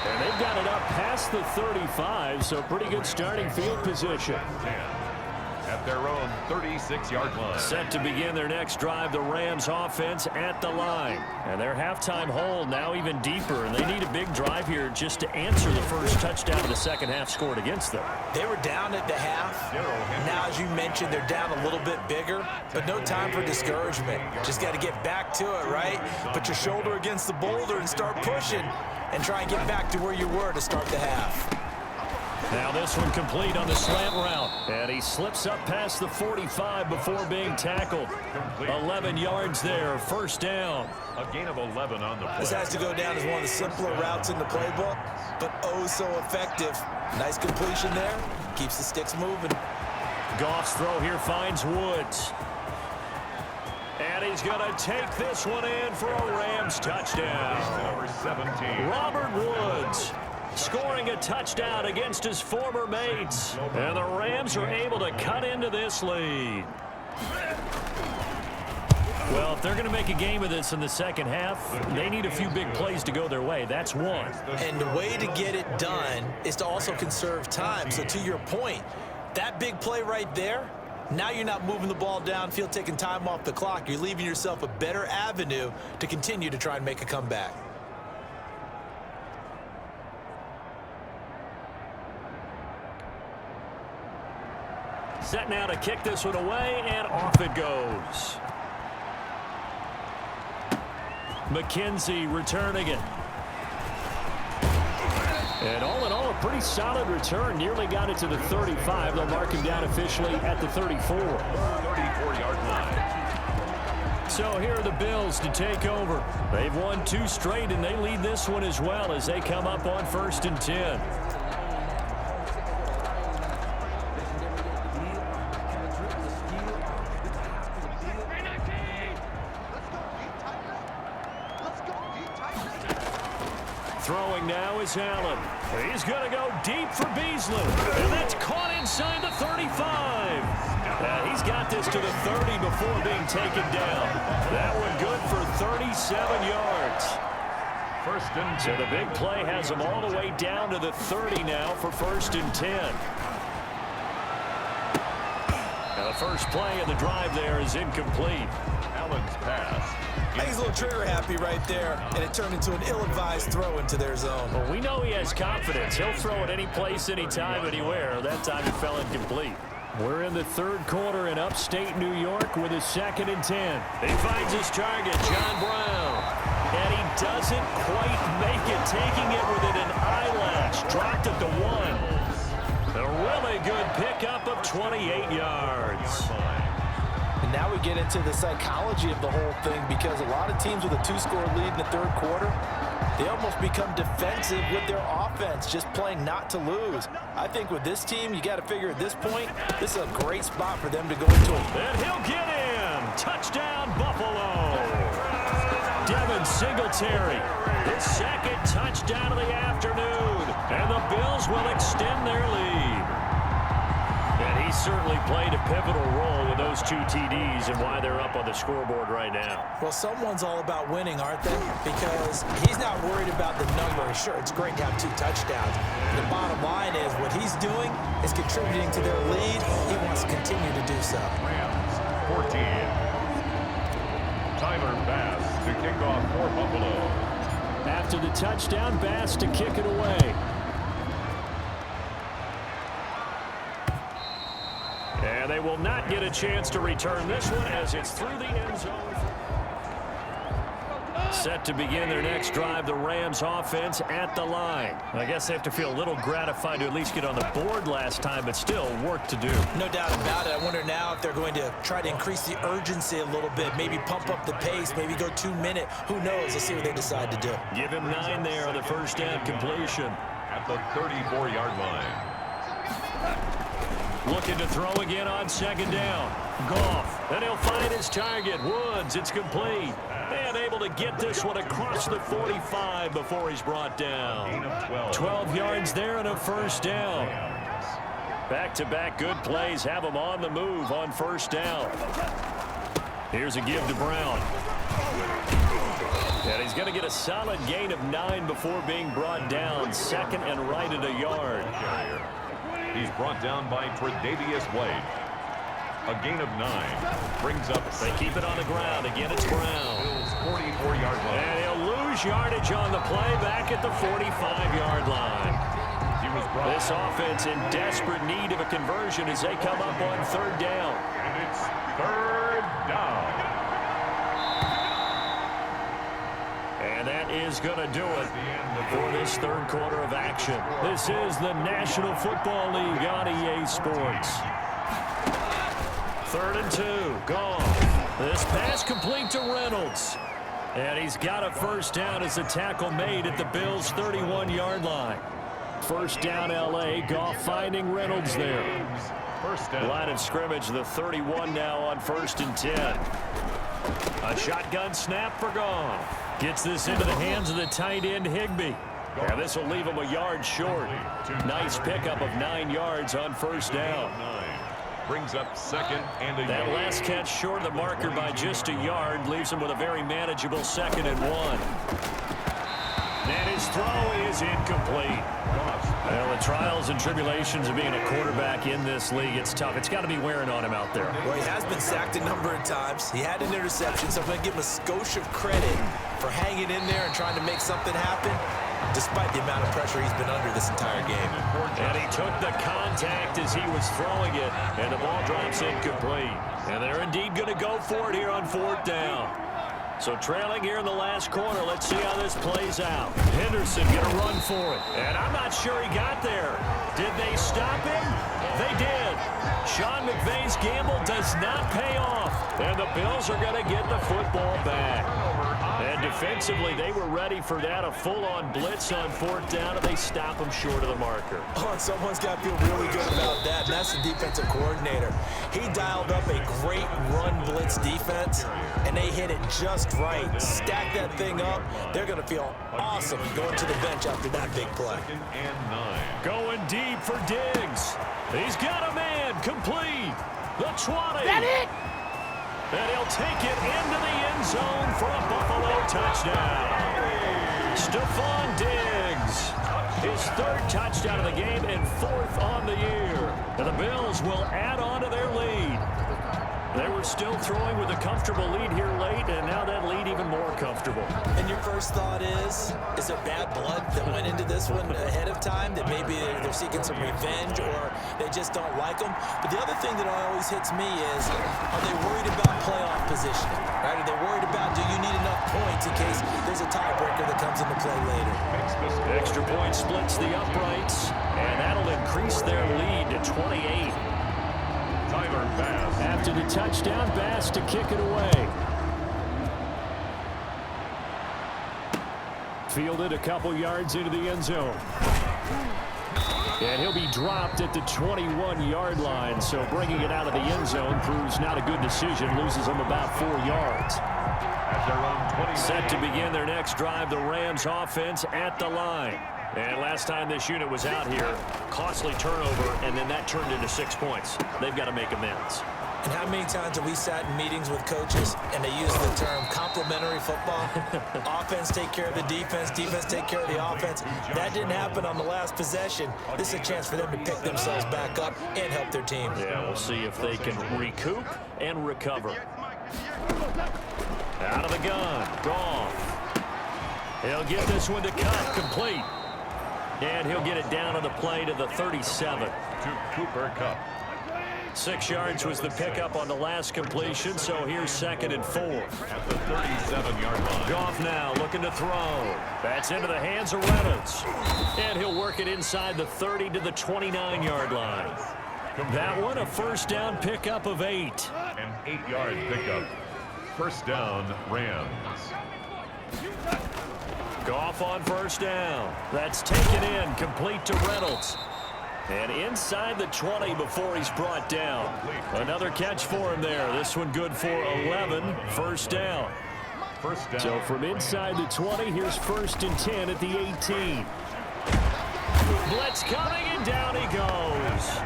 And they've got it up past the 35, so pretty good starting field position. 10 at their own 36-yard line. Set to begin their next drive, the Rams offense at the line. And their halftime hole now even deeper, and they need a big drive here just to answer the first touchdown of the second half scored against them. They were down at the half. Now, as you mentioned, they're down a little bit bigger, but no time for discouragement. Just got to get back to it, right? Put your shoulder against the boulder and start pushing and try and get back to where you were to start the half. Now this one complete on the slant route. And he slips up past the 45 before being tackled. 11 yards there, first down. A gain of 11 on the play. This has to go down as one of the simpler routes in the playbook, but oh so effective. Nice completion there. Keeps the sticks moving. Goff's throw here finds Woods. And he's going to take this one in for a Rams touchdown. Number 17. Robert Woods scoring a touchdown against his former mates. And the Rams are able to cut into this lead. Well, if they're going to make a game of this in the second half, they need a few big plays to go their way. That's one. And the way to get it done is to also conserve time. So to your point, that big play right there, now you're not moving the ball downfield, taking time off the clock. You're leaving yourself a better avenue to continue to try and make a comeback. Set now to kick this one away, and off it goes. McKenzie returning it. And all in all, a pretty solid return. Nearly got it to the 35. They'll mark him down officially at the 34. 34-yard line. So here are the Bills to take over. They've won 2 straight, and they lead this one as well as they come up on 1st and 10. now is Allen. He's going to go deep for Beasley. And that's caught inside the 35. He's got this to the 30 before being taken down. That one good for 37 yards. So the big play has them all the way down to the 30 now for 1st and 10. Now the first play of the drive there is incomplete. Allen's pass. He's a little trigger happy right there, and it turned into an ill-advised throw into their zone. Well, we know he has confidence. He'll throw it any place, anytime, anywhere. That time it fell incomplete. We're in the 3rd quarter in upstate New York with a 2nd and 10. He finds his target, John Brown. And he doesn't quite make it, taking it within an eyelash. Dropped at the 1. A really good pickup of 28 yards. And now we get into the psychology of the whole thing, because a lot of teams with a 2-score lead in the 3rd quarter, they almost become defensive with their offense, just playing not to lose. I think with this team, you got to figure at this point, this is a great spot for them to go into. And he'll get in. Touchdown, Buffalo. Devin Singletary, his 2nd touchdown of the afternoon. And the Bills will extend their lead. And he certainly played a pivotal role with those 2 TDs and why they're up on the scoreboard right now. Well, someone's all about winning, aren't they? Because he's not worried about the number. Sure, it's great to have 2 touchdowns. The bottom line is what he's doing is contributing to their lead. He wants to continue to do so. Rams 14. Tyler Bass to kick off for Buffalo. After the touchdown, Bass to kick it away. And they will not get a chance to return this one as it's through the end zone. Set to begin their next drive, the Rams offense at the line. I guess they have to feel a little gratified to at least get on the board last time, but still work to do. No doubt about it. I wonder now if they're going to try to increase the urgency a little bit, maybe pump up the pace, maybe go 2-minute. Who knows? Let's see what they decide to do. Give him 9 there on the first down completion. At the 34-yard line. Looking to throw again on 2nd down. Goff. And he'll find his target. Woods. It's complete. And able to get this one across the 45 before he's brought down. 12 yards there and a first down. Back-to-back good plays have him on the move on first down. Here's a give to Brown. And he's going to get a solid gain of 9 before being brought down. 2nd and right at a yard. He's brought down by Tre'Davious White. A gain of 9 brings up. They keep it on the ground. Again, it's Brown. 44-yard line. And he'll lose yardage on the play back at the 45-yard line. This offense in desperate need of a conversion as they come up on 3rd down. And it's 3rd down. And that is going to do it for this 3rd quarter of action. This is the National Football League on EA Sports. 3rd and 2. Goff. This pass complete to Reynolds. And he's got a first down as the tackle made at the Bills' 31-yard line. First down, L.A. Goff finding Reynolds there. First down. Line of scrimmage, the 31 now on 1st and 10. A shotgun snap for Goff. Gets this into the hands of the tight end, Higbee. And this will leave him a yard short. Nice pickup of 9 yards on first down. Brings up 2nd and a yard. That last catch short of the marker by just a yard leaves him with a very manageable 2nd and 1. And his throw is incomplete. Well, the trials and tribulations of being a quarterback in this league, it's tough. It's got to be wearing on him out there. Well, he has been sacked a number of times. He had an interception, so I'm going to give him a skosh of credit for hanging in there and trying to make something happen, despite the amount of pressure he's been under this entire game. And he took the contact as he was throwing it, and the ball drops incomplete. And they're indeed going to go for it here on 4th down. So trailing here in the last quarter, let's see how this plays out. Henderson going to run for it. And I'm not sure he got there. Did they stop him? They did. Sean McVay's gamble does not pay off. And the Bills are going to get the football back. And defensively, they were ready for that, a full-on blitz on fourth down, and they stop them short of the marker. Oh, and someone's got to feel really good about that, and that's the defensive coordinator. He dialed up a great run blitz defense, and they hit it just right. Stack that thing up. They're going to feel awesome going to the bench after that big play. Going deep for Diggs. He's got a man complete. The 20. That it? And he'll take it into the end zone for a Buffalo touchdown. Stephon Diggs, his third touchdown of the game and fourth on the year. And the Bills will add on to their lead. They were still throwing with a comfortable lead here late, and now that lead even more comfortable. And your first thought is there bad blood that went into this one ahead of time, that maybe they're seeking some revenge or they just don't like them? But the other thing that always hits me is, are they worried about playoff positioning? Right? Are they worried about, do you need enough points in case there's a tiebreaker that comes into play later? Extra point splits the uprights, and that'll increase their lead to 28. After the touchdown, Bass to kick it away. Fielded a couple yards into the end zone. And he'll be dropped at the 21-yard line, so bringing it out of the end zone proves not a good decision, loses them about 4 yards. Set to begin their next drive, the Rams offense at the line. And last time this unit was out here, costly turnover, and then that turned into 6 points. They've got to make amends. And how many times have we sat in meetings with coaches and they use the term complementary football? Offense take care of the defense, defense take care of the offense. That didn't happen on the last possession. This is a chance for them to pick themselves back up and help their team. Yeah, we'll see if they can recoup and recover. Out of the gun, Goff. He'll get this one to cut, complete. And he'll get it down on the play to the 37. To Cooper Kupp. 6 yards was the pickup on the last completion, so here's 2nd and 4. At the 37-yard line. Goff now looking to throw. That's into the hands of Reynolds. And he'll work it inside the 30 to the 29-yard line. That one, a first down pickup of 8. An 8-yard pickup. First down, Rams. Goff on first down. That's taken in, complete to Reynolds. And inside the 20 before he's brought down. Another catch for him there. This one good for 11. First down. So from inside the 20, here's 1st and 10 at the 18. Blitz coming, and down he goes.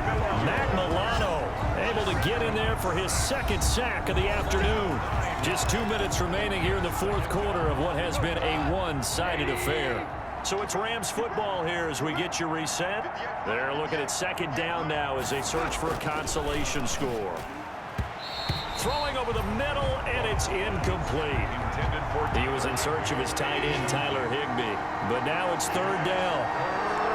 Matt Milano able to get in there for his 2nd sack of the afternoon. Just 2 minutes remaining here in the 4th quarter of what has been a one-sided affair. So it's Rams football here as we get you reset. They're looking at 2nd down now as they search for a consolation score. Throwing over the middle, and it's incomplete. He was in search of his tight end, Tyler Higbee. But now it's 3rd down.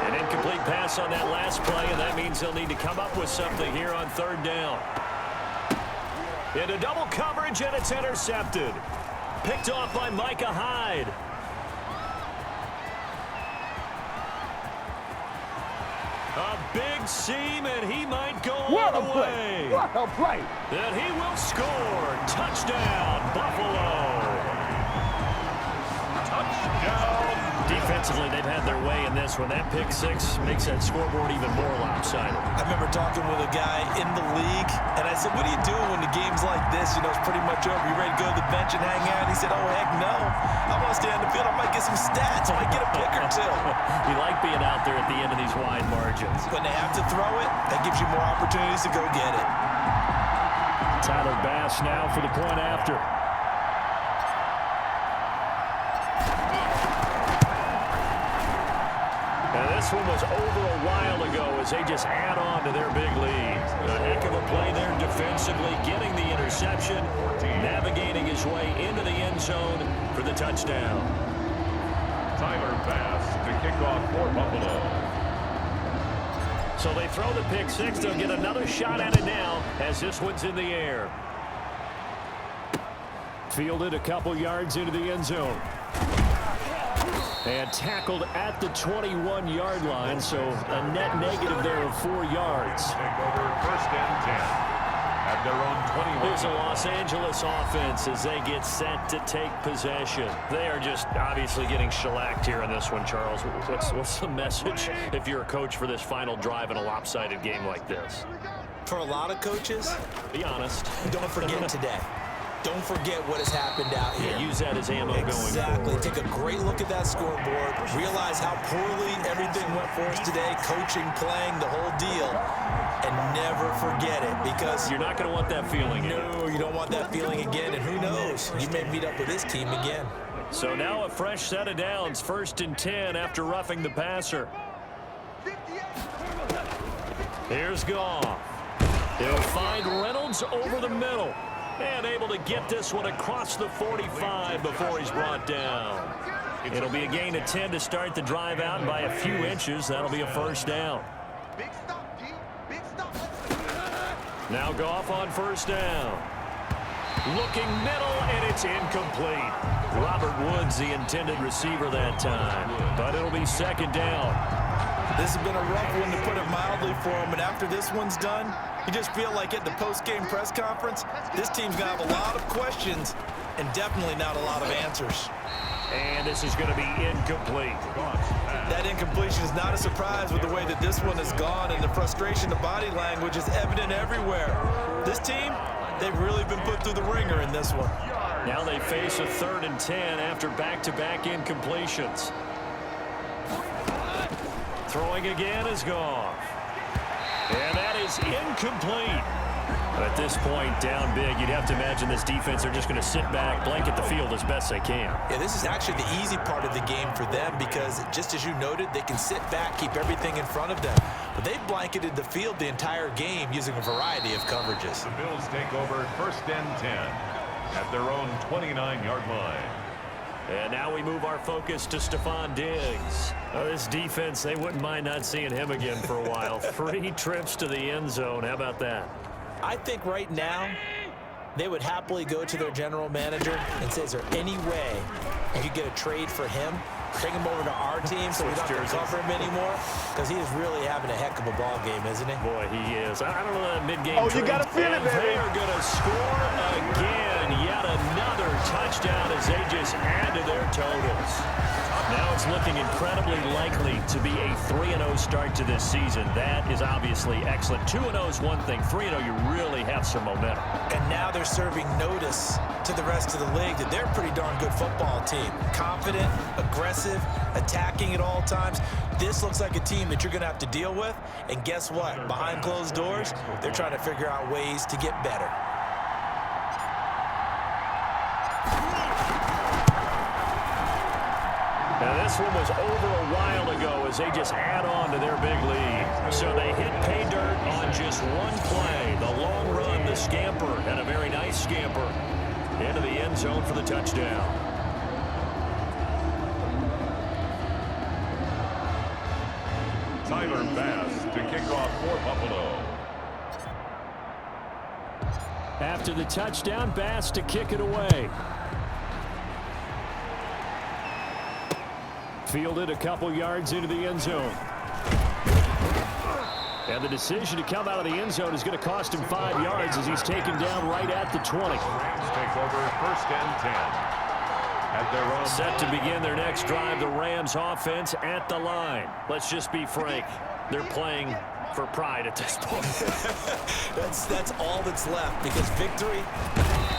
An incomplete pass on that last play, and that means they'll need to come up with something here on 3rd down. Into double coverage, and it's intercepted. Picked off by Micah Hyde. A big seam, and he might go all the way. What a play! And he will score. Touchdown, Buffalo. Touchdown. Defensively, they've had their way in this one. That pick 6 makes that scoreboard even more lopsided. I remember talking with a guy in the league, and I said, what are you doing when the game's like this? You know, it's pretty much over. You ready to go to the bench and hang out? He said, oh, heck no. I want to stay on the field. I might get some stats. I might get a pick or two. You like being out there at the end of these wide margins. When they have to throw it, that gives you more opportunities to go get it. Tyler Bass now for the point after. And this one was over a while ago as they just add on to their big lead. A heck of a play there defensively, getting the interception, navigating his way into the end zone for the touchdown. Tyler Bass to kick off for Buffalo. So they throw the pick 6. They'll get another shot at it now as this one's in the air. Fielded a couple yards into the end zone. And tackled at the 21-yard line, so a net negative there of 4 yards. Take over 1st and 10 at their own 21. Here's a Los Angeles offense as they get set to take possession. They are just obviously getting shellacked here in this one, Charles. What's the message if you're a coach for this final drive in a lopsided game like this? For a lot of coaches, Be honest. don't forget today. Don't forget what has happened out here. Yeah, use that as ammo going Exactly. forward. Take a great look at that scoreboard. Realize how poorly everything went for us today. Coaching, playing, the whole deal. And never forget it, because You're not going to want that feeling. no, you don't want that feeling again. And who knows? You may meet up with this team again. So now a fresh set of downs. 1st and 10 after roughing the passer. Here's Goff. He'll find Reynolds over the middle. And able to get this one across the 45 before he's brought down. It'll be a gain of 10 to start the drive out, and by a few inches, that'll be a 1st down. Now Goff on 1st down. Looking middle, and it's incomplete. Robert Woods, the intended receiver that time. But it'll be 2nd down. This has been a rough one, to put it mildly, for him. And after this one's done, you just feel like at the post-game press conference, this team's going to have a lot of questions and definitely not a lot of answers. And this is going to be incomplete. That incompletion is not a surprise with the way that this one has gone, and the frustration, the body language is evident everywhere. This team, they've really been put through the ringer in this one. Now they face a 3rd and 10 after back-to-back incompletions. Throwing again is Goff. And that is incomplete. But at this point, down big, you'd have to imagine this defense are just going to sit back, blanket the field as best they can. Yeah, this is actually the easy part of the game for them, because just as you noted, they can sit back, keep everything in front of them. But they've blanketed the field the entire game using a variety of coverages. The Bills take over 1st and 10 at their own 29-yard line. And now we move our focus to Stephon Diggs. This defense, they wouldn't mind not seeing him again for a while. 3 trips to the end zone. How about that? I think right now they would happily go to their general manager and say, is there any way you could get a trade for him? Bring him over to our team so we don't have to cover him anymore? Because he is really having a heck of a ball game, isn't he? Boy, he is. I don't know that mid-game. Oh, you got to feel it, baby. They are going to score again. Yet another touchdown as they just add to their totals. Now it's looking incredibly likely to be a 3-0 start to this season. That is obviously excellent. 2-0 is one thing. 3-0, you really have some momentum. And now they're serving notice to the rest of the league that they're a pretty darn good football team. Confident, aggressive, attacking at all times. This looks like a team that you're going to have to deal with. And guess what? Behind closed doors, they're trying to figure out ways to get better. Now this one was over a while ago as they just add on to their big lead. So they hit pay dirt on just one play. The long run, the scamper, and a very nice scamper into the end zone for the touchdown. Tyler Bass to kick off for Buffalo. After the touchdown, Bass to kick it away. Fielded a couple yards into the end zone. And the decision to come out of the end zone is going to cost him 5 yards as he's taken down right at the 20. Rams take over 1st and 10 at their own. Set to begin their next drive, the Rams offense at the line. Let's just be frank. They're playing for pride at this point. That's all that's left, because victory.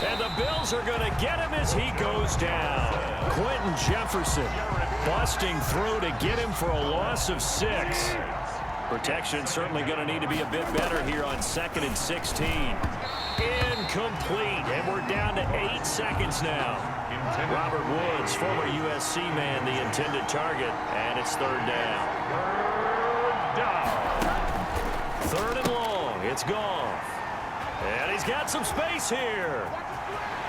And the Bills are going to get him as he goes down. Quentin Jefferson busting through to get him for a loss of 6. Protection certainly going to need to be a bit better here on 2nd and 16. Incomplete, and we're down to 8 seconds now. Robert Woods, former USC man, the intended target, and it's 3rd down. 3rd and long, it's Goff. And he's got some space here.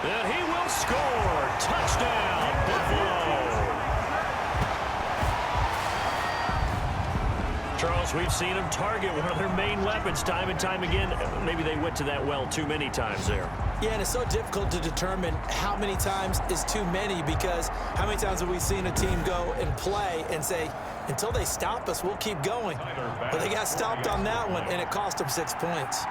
And he will score. Touchdown, Buffalo. Charles, we've seen them target one of their main weapons time and time again. Maybe they went to that well too many times there. Yeah, and it's so difficult to determine how many times is too many, because how many times have we seen a team go and play and say, until they stop us, we'll keep going. But they got stopped on that one, and it cost them 6 points.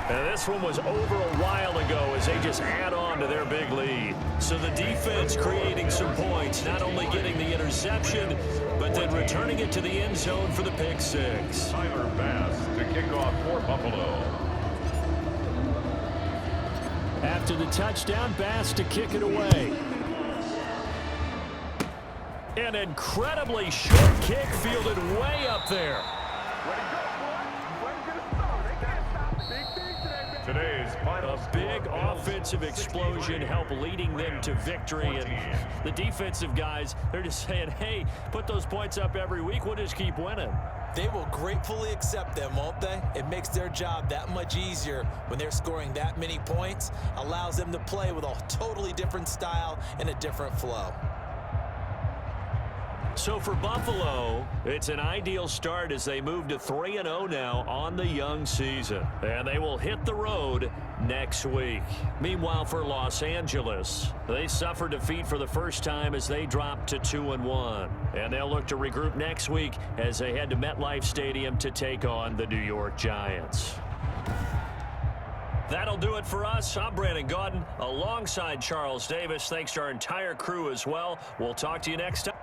And this one was over a while ago as they just add on to their big lead. So the defense creating some points, not only getting the interception, but then returning it to the end zone for the pick six. Tyler Bass to kick off for Buffalo. After the touchdown, Bass to kick it away. An incredibly short kick fielded way up there. Today's final A big offensive explosion helped leading them to victory. And the defensive guys, they're just saying, hey, put those points up every week. We'll just keep winning. They will gratefully accept them, won't they? It makes their job that much easier when they're scoring that many points. Allows them to play with a totally different style and a different flow. So for Buffalo, it's an ideal start as they move to 3-0 now on the young season. And they will hit the road next week. Meanwhile, for Los Angeles, they suffered defeat for the first time as they dropped to 2-1. And they'll look to regroup next week as they head to MetLife Stadium to take on the New York Giants. That'll do it for us. I'm Brandon Gaudin alongside Charles Davis. Thanks to our entire crew as well. We'll talk to you next time.